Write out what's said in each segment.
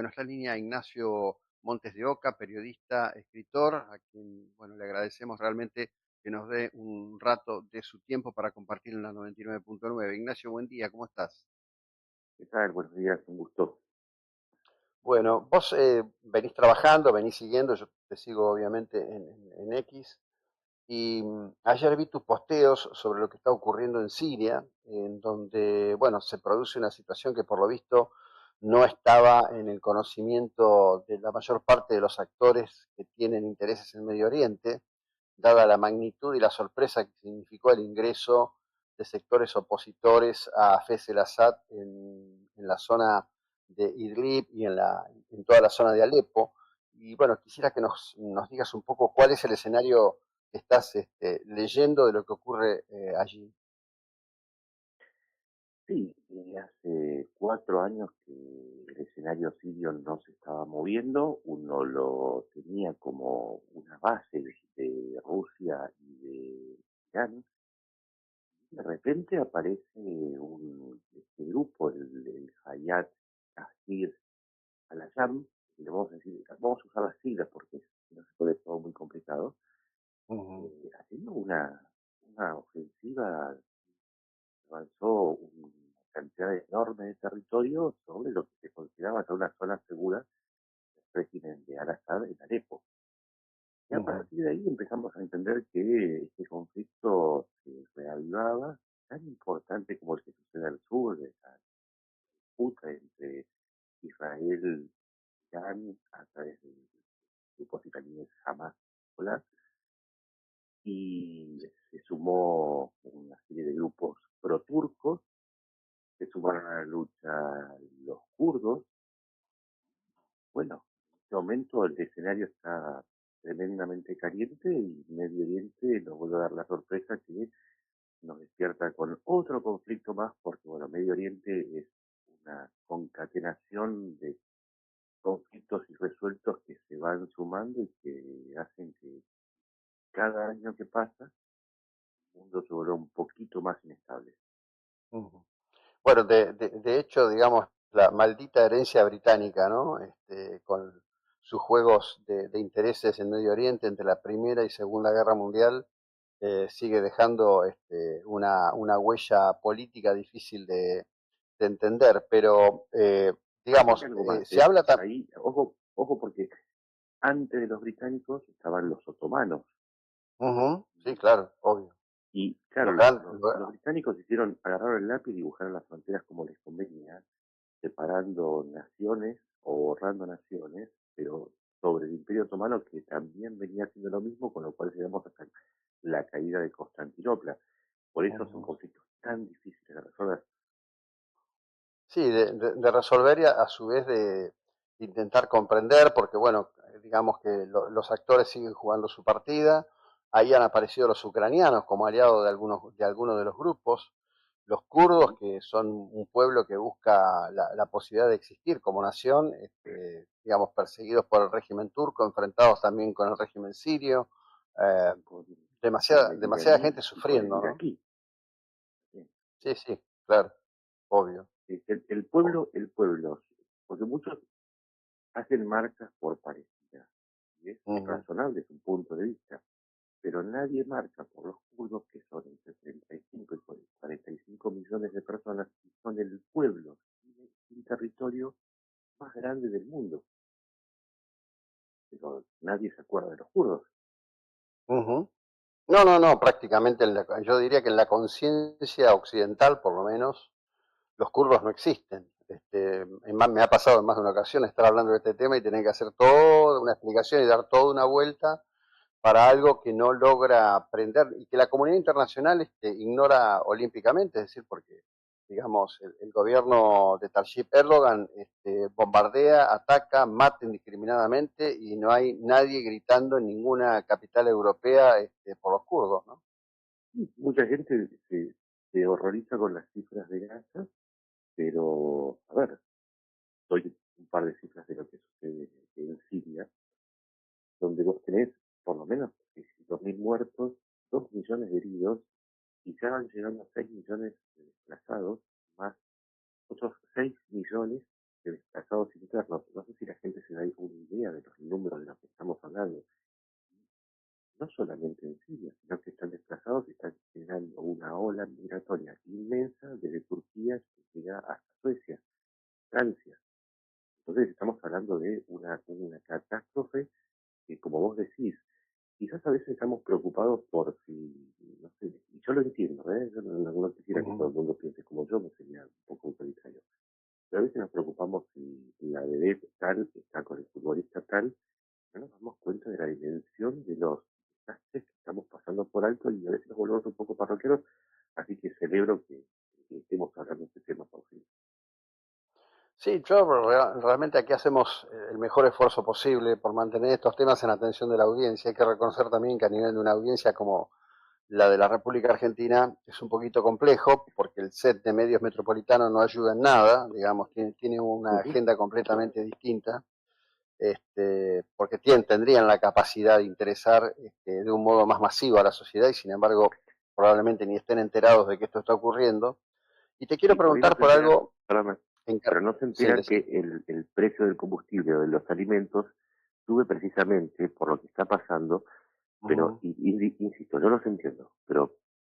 Bueno, está en línea Ignacio Montes de Oca, periodista, escritor, a quien, bueno, le agradecemos realmente que nos dé un rato de su tiempo para compartir en la 99.9. Ignacio, buen día, ¿cómo estás? ¿Qué tal? Buenos días, un gusto. Bueno, vos venís trabajando, venís siguiendo, yo te sigo obviamente en X, y ayer vi tus posteos sobre lo que está ocurriendo en Siria, en donde, bueno, se produce una situación que por lo visto no estaba en el conocimiento de la mayor parte de los actores que tienen intereses en Medio Oriente, dada la magnitud y la sorpresa que significó el ingreso de sectores opositores a Hafez el-Assad en la zona de Idlib y en toda la zona de Alepo. Y bueno, quisiera que nos digas un poco cuál es el escenario que estás leyendo de lo que ocurre allí. Sí, hace 4 años que el escenario sirio no se estaba moviendo, uno lo tenía como una base de Rusia y de Irán. De repente aparece este grupo, el Hayat Tahrir al-Sham, le vamos a decir, vamos a usar las siglas porque si no se puede todo muy complicado, haciendo una ofensiva. Avanzó una cantidad enorme de territorio sobre lo que se consideraba ser una zona segura del régimen de Al-Assad en Alepo. Y a Ujú, partir de ahí empezamos a entender que este conflicto se reavivaba, tan importante como el que sucede al sur, de la disputa entre Israel y Irán a través de grupos iraníes Hamas, Hezbollah, y se sumó una serie de grupos pro-turcos, se sumaron a la lucha los kurdos. Bueno, en este momento el escenario está tremendamente caliente y Medio Oriente nos vuelve a dar la sorpresa que nos despierta con otro conflicto más, porque bueno, Medio Oriente es una concatenación de conflictos irresueltos que se van sumando y que hacen que cada año que pasa el mundo se vuelva un poquito más inestable. ujú. Bueno, de hecho, digamos, la maldita herencia británica, ¿no? Con sus juegos de intereses en Medio Oriente entre la Primera y Segunda Guerra Mundial, sigue dejando una huella política difícil de entender, pero Hay digamos, algo más, se habla también. ahí, ojo, ojo porque antes de los británicos estaban los otomanos. Sí, claro, obvio. Y claro, Los grandes, los británicos hicieron, agarraron el lápiz y dibujaron las fronteras como les convenía, separando naciones o borrando naciones, pero sobre el Imperio Otomano que también venía haciendo lo mismo, con lo cual llegamos hasta la caída de Constantinopla. Por eso son ujú. conflictos tan difíciles de resolver. Sí, de resolver y a su vez de intentar comprender, porque bueno, digamos que los actores siguen jugando su partida. Ahí han aparecido los ucranianos como aliados de algunos de los grupos, los kurdos, ¿Mm? que son un pueblo que busca la posibilidad de existir como nación, digamos, perseguidos por el régimen turco, enfrentados también con el régimen sirio, eh, Con, con demasiada, el demasiada iraní gente y con el sufriendo, ¿no? iraquí. ¿Sí? Sí, sí, claro, obvio. El pueblo, porque muchos hacen marcas por Palestina, y es Ujú, razonable su punto de vista, pero nadie marca por los kurdos, que son entre 35 y 45 millones de personas, y son el pueblo y territorio más grande del mundo. Pero nadie se acuerda de los kurdos. ujú. No, no, no, prácticamente yo diría que en la conciencia occidental, por lo menos, los kurdos no existen. Me ha pasado en más de una ocasión estar hablando de este tema y tener que hacer toda una explicación y dar toda una vuelta para algo que no logra aprender y que la comunidad internacional ignora olímpicamente, es decir, porque, digamos, el gobierno de Tayyip Erdogan bombardea, ataca, mata indiscriminadamente y no hay nadie gritando en ninguna capital europea por los kurdos, ¿no? Mucha gente se horroriza con las cifras de Gaza, pero, a ver, doy un par de cifras de lo que sucede en Siria, donde vos tenés por lo menos 600.000 muertos, 2 millones de heridos, y ya van llegando a 6 millones de desplazados, más otros 6 millones de desplazados internos. No sé Entonces estamos hablando de una catástrofe que, como vos decís, quizás a veces estamos preocupados por si, no sé, y yo lo entiendo, ¿eh? Yo no quisiera que todo Ujú. el mundo piense como yo, me sería un poco autoritario. Pero a veces nos preocupamos si la vedette tal está con el futbolista tal, no nos damos cuenta de la dimensión de los desastres que estamos pasando por alto y a veces nos volvemos un poco parroquianos, así que celebro que estemos hablando de este tema, Paulino. Sí, yo realmente aquí hacemos el mejor esfuerzo posible por mantener estos temas en la atención de la audiencia. Hay que reconocer también que a nivel de una audiencia como la de la República Argentina es un poquito complejo porque el set de medios metropolitanos no ayuda en nada, digamos, tiene una Ujú. agenda completamente distinta, porque tendrían la capacidad de interesar de un modo más masivo a la sociedad y sin embargo probablemente ni estén enterados de que esto está ocurriendo. Y te quiero Y por ahí no preguntar se por enteran, algo perdóname, en... pero no se Sí, enteran que decime. el precio del combustible o de los alimentos sube precisamente por lo que está pasando, pero, Ujú. insisto, yo los entiendo, pero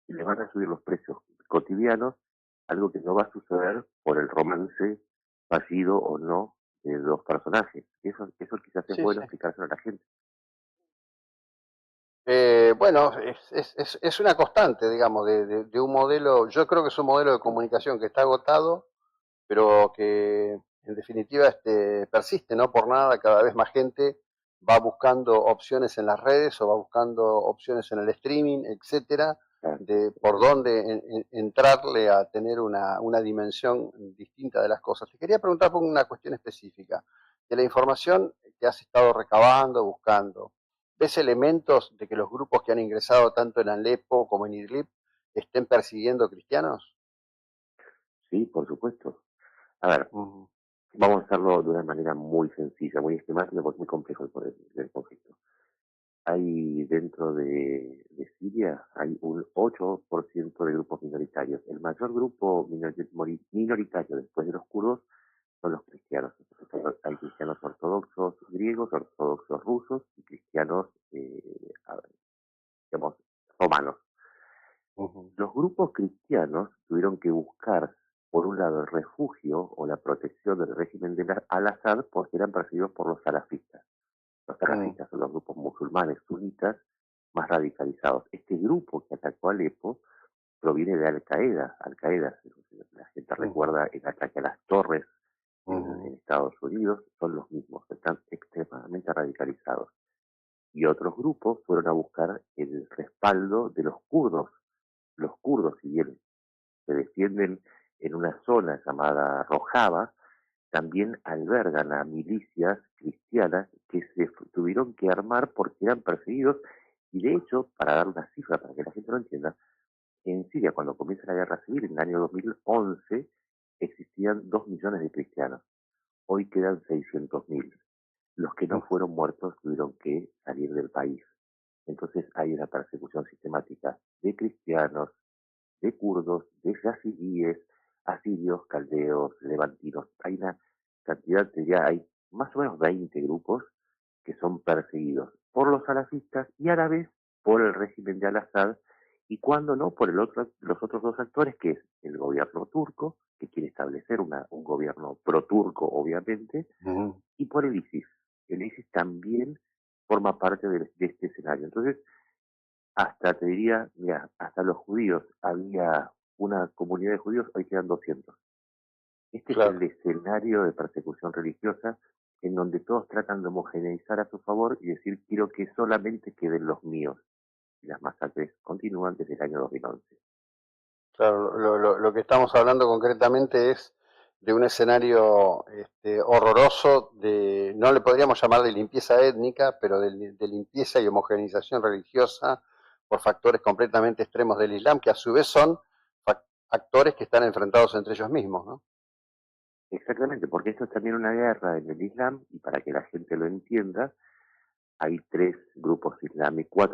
le van a subir los precios cotidianos, algo que no va a suceder por el romance fallido o no de dos personajes. Eso quizás es Sí, bueno sí. explicárselo a la gente. Bueno, es una constante, digamos, de un modelo, yo creo que es un modelo de comunicación que está agotado, pero que en definitiva persiste, no por nada, cada vez más gente va buscando opciones en las redes o va buscando opciones en el streaming, etcétera, Ah, de por dónde entrarle a tener una dimensión distinta de las cosas. Te quería preguntar por una cuestión específica, de la información que has estado recabando, buscando. ¿Ves elementos de que los grupos que han ingresado tanto en Alepo como en Idlib estén persiguiendo cristianos? sí, por supuesto. A ver, Ujú, vamos a hacerlo de una manera muy sencilla, muy esquemática, porque es muy complejo el conflicto. Hay dentro de Siria, hay un 8% de grupos minoritarios. El mayor grupo minoritario después de los kurdos son los cristianos. Entonces, hay cristianos ortodoxos griegos, ortodoxos rusos y cristianos, digamos, romanos. ujú, Los grupos cristianos tuvieron que buscar, por un lado, el refugio o la protección del régimen de Al-Assad porque eran perseguidos por los salafistas. Los mm, salafistas son los grupos musulmanes sunitas más radicalizados. Este grupo que atacó a Alepo proviene de Al-Qaeda. Al-Qaeda, la gente ujú. recuerda el ataque a las torres en Ujú, Estados Unidos, son los mismos, están extremadamente radicalizados. Y otros grupos fueron a buscar el respaldo de los kurdos. Los kurdos, si bien se defienden en una zona llamada Rojava, también albergan a milicias cristianas que se tuvieron que armar porque eran perseguidos. Y de hecho, para dar una cifra para que la gente lo entienda, en Siria, cuando comienza la guerra civil, en el año 2011, existían 2 millones de cristianos. Hoy quedan 600.000. Los que no ujú, fueron muertos tuvieron que salir del país. Entonces hay una persecución sistemática de cristianos, de kurdos, de yazidíes, asirios, caldeos, levantinos. Hay una cantidad, diría, hay más o menos 20 grupos que son perseguidos por los salafistas y a la vez por el régimen de Al-Assad y cuando no por los otros dos actores que es el gobierno turco, que quiere establecer un gobierno pro-turco obviamente, ujú. y por el ISIS. El ISIS también forma parte de este escenario. Entonces, hasta te diría, mira, hasta los judíos, había una comunidad de judíos, hoy quedan 200. Este es el Claro. escenario de persecución religiosa en donde todos tratan de homogeneizar a su favor y decir quiero que solamente queden los míos. Y las masacres continúan desde el año 2011. Claro, lo que estamos hablando concretamente es de un escenario horroroso no le podríamos llamar de limpieza étnica, pero de limpieza y homogeneización religiosa por factores completamente extremos del Islam, que a su vez son actores que están enfrentados entre ellos mismos, ¿no? Exactamente, porque esto es también una guerra en el Islam y para que la gente lo entienda, hay tres grupos islámicos,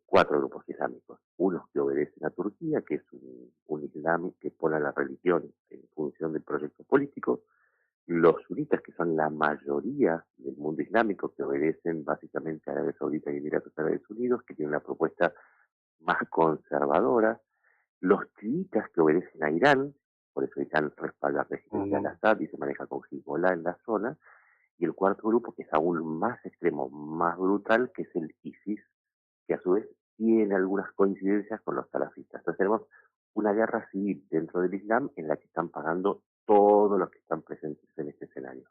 cuatro grupos islámicos. Unos que obedecen a Turquía, que es un islam que pone a la religión en función del proyecto político. Los sunitas, que son la mayoría del mundo islámico, que obedecen básicamente a Arabia Saudita y Emiratos Árabes Unidos, que tienen una propuesta más conservadora. Los chiitas, que obedecen a Irán, por eso Irán respalda al régimen de Ujú, Al-Assad y se maneja con Hezbollah en la zona, y el cuarto grupo, que es aún más extremo, más brutal, que es el ISIS, que a su vez tiene algunas coincidencias con los salafistas. Entonces tenemos una guerra civil dentro del Islam en la que están pagando todos los que están presentes en este escenario.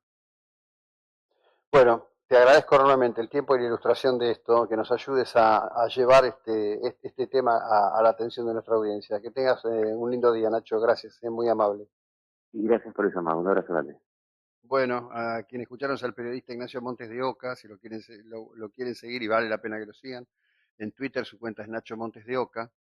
Bueno, te agradezco enormemente el tiempo y la ilustración de esto, que nos ayudes a llevar este tema a la atención de nuestra audiencia. Que tengas un lindo día, Nacho. Gracias, es muy amable. Y gracias por eso, llamado. Un abrazo grande. Bueno, a quienes escucharon es al periodista Ignacio Montes de Oca, si lo quieren seguir y vale la pena que lo sigan. En Twitter su cuenta es Nacho Montes de Oca.